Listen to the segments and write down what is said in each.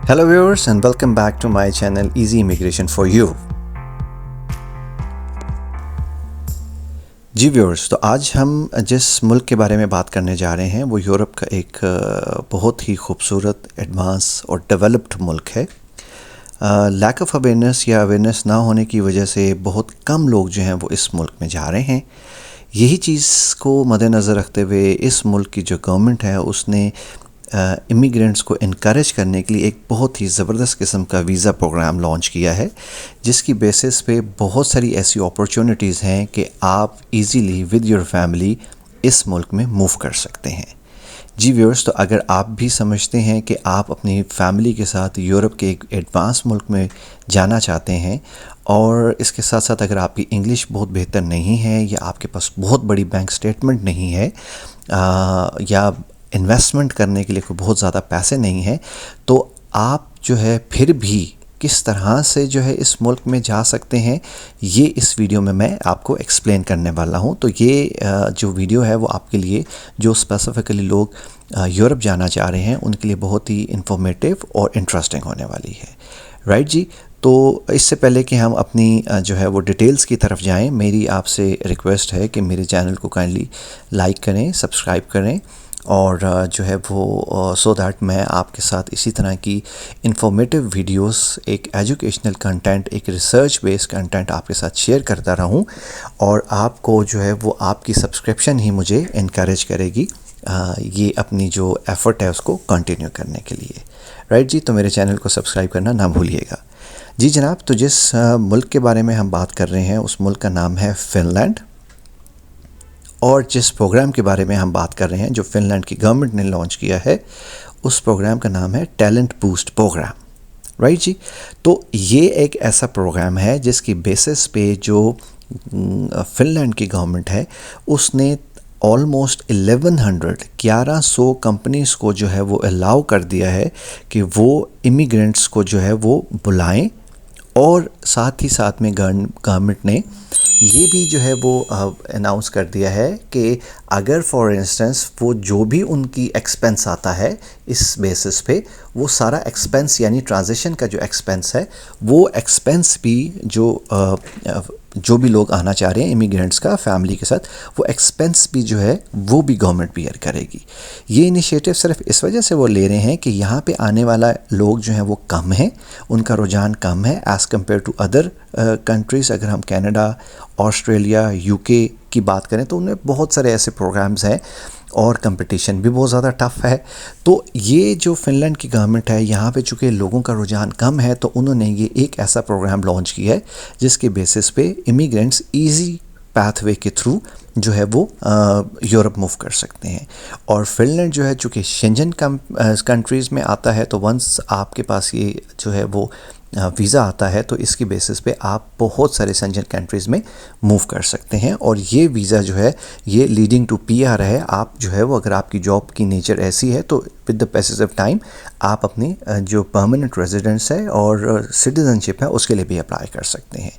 Hello viewers and welcome back to my channel Easy Immigration for You. جی viewers, تو آج ہم جس ملک کے بارے میں بات کرنے جا رہے ہیں وہ یورپ کا ایک بہت ہی خوبصورت ایڈوانس اور ڈیولپڈ ملک ہے۔ لیک آف اویئرنیس یا اویئرنیس نہ ہونے کی وجہ سے بہت کم لوگ جو ہیں وہ اس ملک میں جا رہے ہیں۔ یہی چیز کو مد نظر رکھتے ہوئے اس ملک کی جو گورنمنٹ ہے اس نے امیگرینٹس کو انکریج کرنے کے لیے ایک بہت ہی زبردست قسم کا ویزا پروگرام لانچ کیا ہے، جس کی بیسس پہ بہت ساری ایسی اپرچونٹیز ہیں کہ آپ ایزیلی ود یور فیملی اس ملک میں موو کر سکتے ہیں۔ جی ویورز، تو اگر آپ بھی سمجھتے ہیں کہ آپ اپنی فیملی کے ساتھ یورپ کے ایک ایڈوانس ملک میں جانا چاہتے ہیں، اور اس کے ساتھ ساتھ اگر آپ کی انگلش بہت بہتر نہیں ہے یا آپ کے پاس بہت بڑی بینک سٹیٹمنٹ نہیں ہے یا انویسٹمنٹ کرنے کے لیے کوئی بہت زیادہ پیسے نہیں ہیں، تو آپ جو ہے پھر بھی کس طرح سے جو ہے اس ملک میں جا سکتے ہیں، یہ اس ویڈیو میں آپ کو ایکسپلین کرنے والا ہوں۔ تو یہ جو ویڈیو ہے وہ آپ کے لیے جو اسپیسیفکلی لوگ یورپ جانا چاہ رہے ہیں ان کے لیے بہت ہی انفارمیٹیو اور انٹرسٹنگ ہونے والی ہے، رائٹ جی۔ تو اس سے پہلے کہ ہم اپنی جو ہے وہ ڈیٹیلز کی طرف جائیں، میری آپ سے ریکویسٹ ہے کہ میرے چینل کو کائنڈلی لائک کریں، سبسکرائب کریں، اور جو ہے وہ سو دیٹ میں آپ کے ساتھ اسی طرح کی انفارمیٹیو ویڈیوز، ایک ایجوکیشنل کنٹینٹ، ایک ریسرچ بیس کنٹینٹ آپ کے ساتھ شیئر کرتا رہوں، اور آپ کو جو ہے وہ آپ کی سبسکرپشن ہی مجھے انکریج کرے گی یہ اپنی جو ایفرٹ ہے اس کو کنٹینیو کرنے کے لیے، رائٹ جی۔ تو میرے چینل کو سبسکرائب کرنا نہ بھولیے گا۔ جی جناب، تو جس ملک کے بارے میں ہم بات کر رہے ہیں اس ملک کا نام ہے فن لینڈ، اور جس پروگرام کے بارے میں ہم بات کر رہے ہیں جو فن لینڈ کی گورنمنٹ نے لانچ کیا ہے اس پروگرام کا نام ہے ٹیلنٹ بوسٹ پروگرام، رائٹ جی۔ تو یہ ایک ایسا پروگرام ہے جس کی بیسس پہ جو فن لینڈ کی گورنمنٹ ہے اس نے آلموسٹ 1100 کمپنیز کو جو ہے وہ الاؤ کر دیا ہے کہ وہ امیگرینٹس کو جو ہے وہ بلائیں، اور ساتھ ہی ساتھ میں گورنمنٹ نے یہ بھی جو ہے وہ اناؤنس کر دیا ہے کہ اگر فار انسٹنس وہ جو بھی ان کی ایکسپنس آتا ہے اس بیسس پہ، وہ سارا ایکسپنس یعنی ٹرانزیکشن کا جو ایکسپنس ہے وہ ایکسپنس بھی جو بھی لوگ آنا چاہ رہے ہیں امیگرینٹس کا فیملی کے ساتھ، وہ ایکسپنس بھی جو ہے وہ بھی گورنمنٹ بیئر کرے گی۔ یہ انیشیٹو صرف اس وجہ سے وہ لے رہے ہیں کہ یہاں پہ آنے والا لوگ جو ہیں وہ کم ہیں، ان کا رجحان کم ہے as compared to other countries. اگر ہم کینیڈا، آسٹریلیا، یو کے کی بات کریں تو ان میں بہت سارے ایسے پروگرامز ہیں اور کمپٹیشن بھی بہت زیادہ ٹف ہے۔ تو یہ جو فن لینڈ کی گورنمنٹ ہے یہاں پہ چونکہ لوگوں کا رجحان کم ہے تو انہوں نے یہ ایک ایسا پروگرام لانچ کیا ہے جس کے بیسس پہ امیگرینٹس ایزی پاتھ وے کے تھرو جو ہے وہ یورپ موو کر سکتے ہیں۔ اور فن لینڈ جو ہے چونکہ شنجن کنٹریز میں آتا ہے، تو ونس آپ کے پاس یہ جو ہے وہ ویزا آتا ہے تو اس کی بیسس پہ آپ بہت سارے شنجن کنٹریز میں موو کر سکتے ہیں، اور یہ ویزا جو ہے یہ لیڈنگ ٹو پی آر ہے۔ آپ جو ہے وہ اگر آپ کی جاب کی نیچر ایسی ہے تو with the pieces of time آپ اپنی جو پرماننٹ ریزیڈنس ہے اور سٹیزن شپ ہے اس کے لیے بھی اپلائی کر سکتے ہیں۔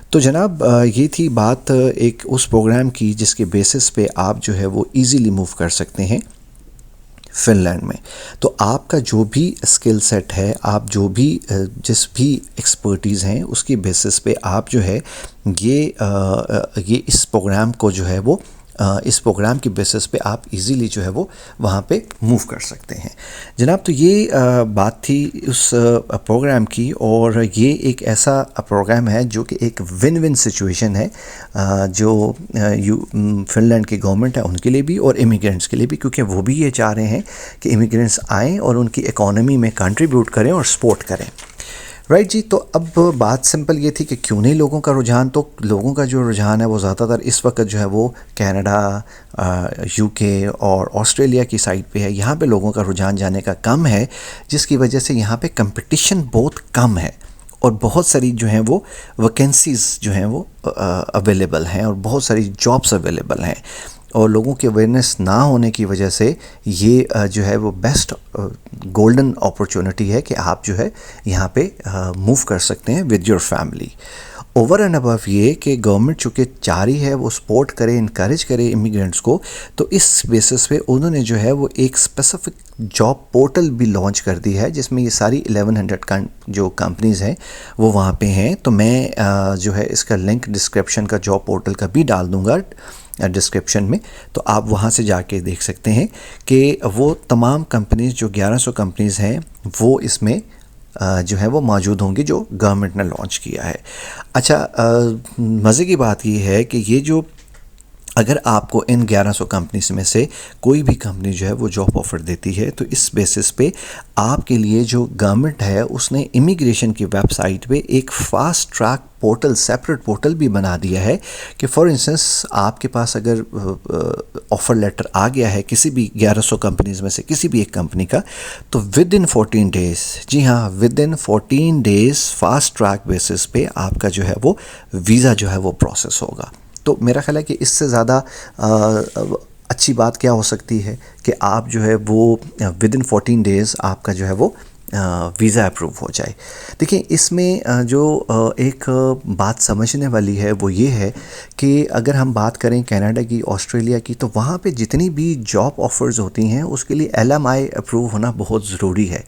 تو جناب یہ تھی بات ایک اس پروگرام کی جس کے بیسس پہ آپ جو ہے وہ ایزیلی موو کر سکتے ہیں فن لینڈ میں۔ تو آپ کا جو بھی اسکل سیٹ ہے، آپ جو بھی جس بھی ایکسپرٹیز ہیں اس کی بیسس پہ آپ جو ہے یہ اس پروگرام کو جو ہے وہ اس پروگرام کی بیسس پہ آپ ایزیلی جو ہے وہ وہاں پہ موو کر سکتے ہیں جناب۔ تو یہ بات تھی اس پروگرام کی، اور یہ ایک ایسا پروگرام ہے جو کہ ایک ون ون سچویشن ہے جو فن لینڈ کی گورنمنٹ ہے ان کے لیے بھی اور امیگرینٹس کے لیے بھی، کیونکہ وہ بھی یہ چاہ رہے ہیں کہ امیگرینٹس آئیں اور ان کی اکانومی میں کنٹریبیوٹ کریں اور سپورٹ کریں، رائٹ جی۔ تو اب بات سمپل یہ تھی کہ کیوں نہیں لوگوں کا رجحان، تو لوگوں کا جو رجحان ہے وہ زیادہ تر اس وقت جو ہے وہ کینیڈا، یو کے اور آسٹریلیا کی سائڈ پہ ہے۔ یہاں پہ لوگوں کا رجحان جانے کا کم ہے، جس کی وجہ سے یہاں پہ کمپٹیشن بہت کم ہے، اور بہت ساری جو ہیں وہ ویکنسیز جو ہیں وہ اویلیبل ہیں، اور بہت ساری جابس اویلیبل ہیں، اور لوگوں کی اویئرنیس نہ ہونے کی وجہ سے یہ جو ہے وہ بیسٹ گولڈن اپرچونٹی ہے کہ آپ جو ہے یہاں پہ موو کر سکتے ہیں with your family. Over and above یہ کہ گورنمنٹ چونکہ چاہ رہی ہے وہ سپورٹ کرے، انکریج کرے امیگرینٹس کو، تو اس بیسس پہ انہوں نے جو ہے وہ ایک اسپیسیفک جاب پورٹل بھی لانچ کر دی ہے، جس میں یہ ساری 1100 جو کمپنیز ہیں وہ وہاں پہ ہیں. تو میں جو ہے اس کا لنک ڈسکرپشن کا جاب پورٹل کا بھی ڈال دوں گا ڈسکرپشن میں، تو آپ وہاں سے جا کے دیکھ سکتے ہیں کہ وہ تمام کمپنیز جو 1100 کمپنیز ہیں وہ اس میں جو ہے وہ موجود ہوں گی جو گورنمنٹ نے لانچ کیا ہے. اچھا، مزے کی بات یہ ہے کہ یہ جو اگر آپ کو ان 1100 کمپنیز میں سے کوئی بھی کمپنی جو ہے وہ جاب آفر دیتی ہے، تو اس بیسس پہ آپ کے لیے جو گورنمنٹ ہے اس نے امیگریشن کی ویب سائٹ پہ ایک fast track portal, separate portal بھی بنا دیا ہے کہ فار انسٹنس آپ کے پاس اگر آفر لیٹر آ گیا ہے کسی بھی 1100 کمپنیز میں سے کسی بھی ایک کمپنی کا، تو ود ان 14 ڈیز، جی ہاں within 14 days fast track basis پہ آپ کا جو ہے وہ ویزا جو ہے وہ پروسیس ہوگا. تو میرا خیال ہے کہ اس سے زیادہ اچھی بات کیا ہو سکتی ہے کہ آپ جو ہے وہ ود ان 14 ڈیز آپ کا جو ہے وہ ویزا اپروو ہو جائے. دیکھیں اس میں جو ایک بات سمجھنے والی ہے وہ یہ ہے کہ اگر ہم بات کریں کینیڈا کی، آسٹریلیا کی، تو وہاں پہ جتنی بھی جاب آفرز ہوتی ہیں اس کے لیے LMI اپروو ہونا بہت ضروری ہے.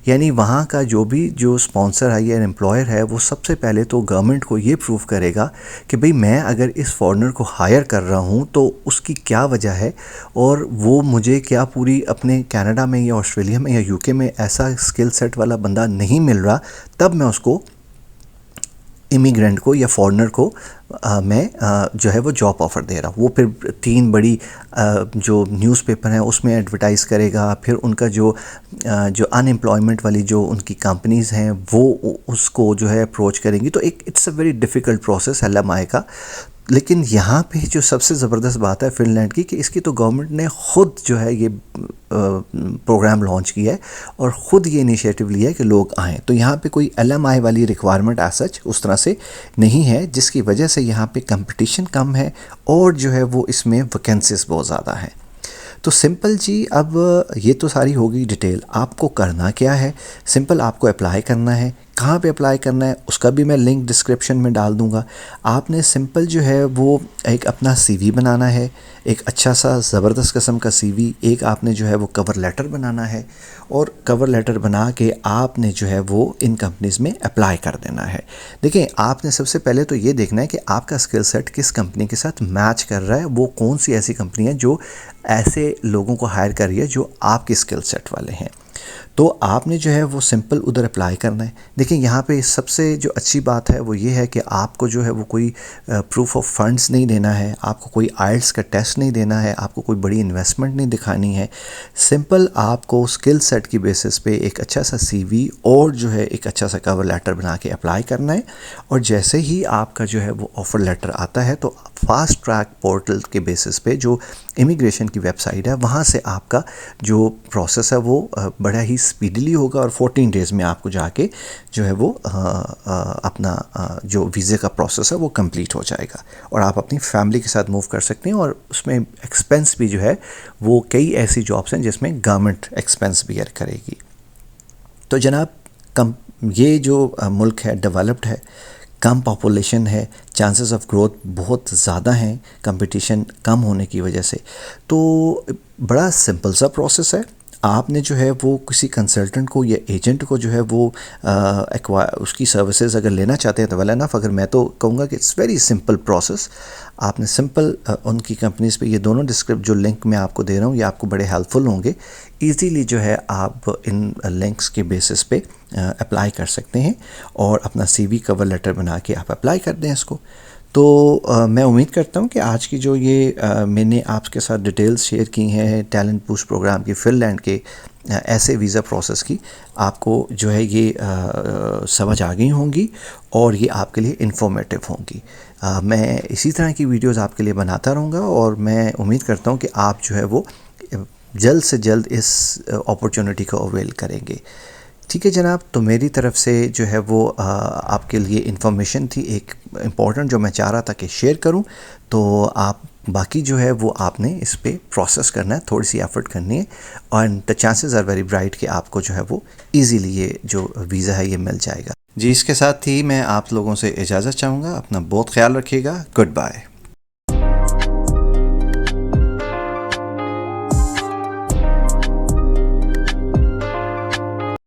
یعنی وہاں کا جو اسپانسر ہے یا امپلائر ہے وہ سب سے پہلے تو گورنمنٹ کو یہ پروف کرے گا کہ بھئی میں اگر اس فارنر کو ہائر کر رہا ہوں تو اس کی کیا وجہ ہے، اور وہ مجھے کیا پوری اپنے کینیڈا میں یا آسٹریلیا میں یا UK میں ایسا اسکل سیٹ والا بندہ نہیں مل رہا، تب میں اس کو امیگرینٹ کو یا فارنر کو میں جو ہے وہ جاب آفر دے رہا ہوں. وہ پھر 3 بڑی جو نیوز پیپر ہیں اس میں ایڈورٹائز کرے گا، پھر ان کا جو ان امپلائمنٹ والی جو ان کی کمپنیز ہیں وہ اس کو جو ہے اپروچ کریں گی. تو it's a very difficult process LMI کا. لیکن یہاں پہ جو سب سے زبردست بات ہے فن لینڈ کی، کہ اس کی تو گورنمنٹ نے خود جو ہے یہ پروگرام لانچ کیا ہے اور خود یہ انیشیٹو لیا ہے کہ لوگ آئیں. تو یہاں پہ کوئی LMI والی ریکوائرمنٹ ایز سچ اس طرح سے نہیں ہے، جس کی وجہ سے یہاں پہ کمپٹیشن کم ہے اور جو ہے وہ اس میں ویکینسیز بہت زیادہ ہیں. تو سمپل جی، اب یہ تو ساری ہوگی ڈیٹیل. آپ کو کرنا کیا ہے؟ سمپل آپ کو اپلائی کرنا ہے. کہاں پہ اپلائی کرنا ہے اس کا بھی میں لنک ڈسکرپشن میں ڈال دوں گا. آپ نے سمپل جو ہے وہ ایک اپنا CV بنانا ہے، ایک اچھا سا زبردست قسم کا CV. ایک آپ نے جو ہے وہ کور لیٹر بنانا ہے، اور کور لیٹر بنا کے آپ نے جو ہے وہ ان کمپنیز میں اپلائی کر دینا ہے. دیکھیں آپ نے سب سے پہلے تو یہ دیکھنا ہے کہ آپ کا اسکل سیٹ کس کمپنی کے ساتھ میچ کر رہا ہے. وہ کون سی ایسی کمپنی ہے جو ایسے لوگوں کو ہائر کر رہی ہے جو آپ کے اسکل سیٹ والے ہیں. تو آپ نے جو ہے وہ سمپل ادھر اپلائی کرنا ہے. دیکھیں یہاں پہ سب سے جو اچھی بات ہے وہ یہ ہے کہ آپ کو جو ہے وہ کوئی پروف آف فنڈز نہیں دینا ہے، آپ کو کوئی IELTS کا ٹیسٹ نہیں دینا ہے، آپ کو کوئی بڑی انویسٹمنٹ نہیں دکھانی ہے. سمپل آپ کو اسکل سیٹ کی بیسس پہ ایک اچھا سا CV اور جو ہے ایک اچھا سا کور لیٹر بنا کے اپلائی کرنا ہے. اور جیسے ہی آپ کا جو ہے وہ آفر لیٹر آتا ہے تو فاسٹ ٹریک پورٹل کے بیسس پہ جو امیگریشن کی ویب سائٹ ہے وہاں سے آپ کا جو پروسیس ہے وہ بڑا ہی سپیڈلی ہوگا، اور 14 ڈیز میں آپ کو جا کے جو ہے وہ اپنا جو ویزے کا پروسیس ہے وہ کمپلیٹ ہو جائے گا، اور آپ اپنی فیملی کے ساتھ موو کر سکتے ہیں. اور اس میں ایکسپینس بھی جو ہے وہ کئی ایسی جابس ہیں جس میں گورنمنٹ ایکسپینس بیئر کرے گی. تو جناب یہ جو ملک ہے ڈیولپڈ ہے، کم پاپولیشن ہے، چانسز آف گروتھ بہت زیادہ ہیں کمپٹیشن کم ہونے کی وجہ سے. تو بڑا سمپل سا پروسیس ہے. آپ نے جو ہے وہ کسی کنسلٹنٹ کو یا ایجنٹ کو جو ہے وہ اس کی سروسز اگر لینا چاہتے ہیں تو ویل انف. اگر میں تو کہوں گا کہ اٹس ویری سمپل پروسیس. آپ نے سمپل ان کی کمپنیز پہ یہ دونوں جو لنک میں آپ کو دے رہا ہوں یہ آپ کو بڑے ہیلپ فل ہوں گے. ایزیلی جو ہے آپ ان لنکس کے بیسس پہ اپلائی کر سکتے ہیں اور اپنا CV کور لیٹر بنا کے آپ اپلائی کر دیں اس کو. تو میں امید کرتا ہوں کہ آج کی جو یہ میں نے آپ کے ساتھ ڈیٹیلز شیئر کی ہیں ٹیلنٹ بوسٹ پروگرام کی، فن لینڈ کے ایسے ویزا پروسیس کی، آپ کو جو ہے یہ سمجھ آ گئی ہوں گی اور یہ آپ کے لیے انفارمیٹیو ہوں گی. میں اسی طرح کی ویڈیوز آپ کے لیے بناتا رہوں گا، اور میں امید کرتا ہوں کہ آپ جو ہے وہ جلد سے جلد اس اپرچونٹی کو اویل کریں گے. ٹھیک ہے جناب، تو میری طرف سے جو ہے وہ آپ کے لیے انفارمیشن تھی ایک امپورٹنٹ جو میں چاہ رہا تھا کہ شیئر کروں. تو آپ باقی جو ہے وہ آپ نے اس پہ پروسیس کرنا ہے، تھوڑی سی ایفرٹ کرنی ہے، اور the chances are very bright کہ آپ کو جو ہے وہ ایزیلی یہ جو ویزا ہے یہ مل جائے گا. جی اس کے ساتھ ہی میں آپ لوگوں سے اجازت چاہوں گا. اپنا بہت خیال رکھیے گا. Good bye.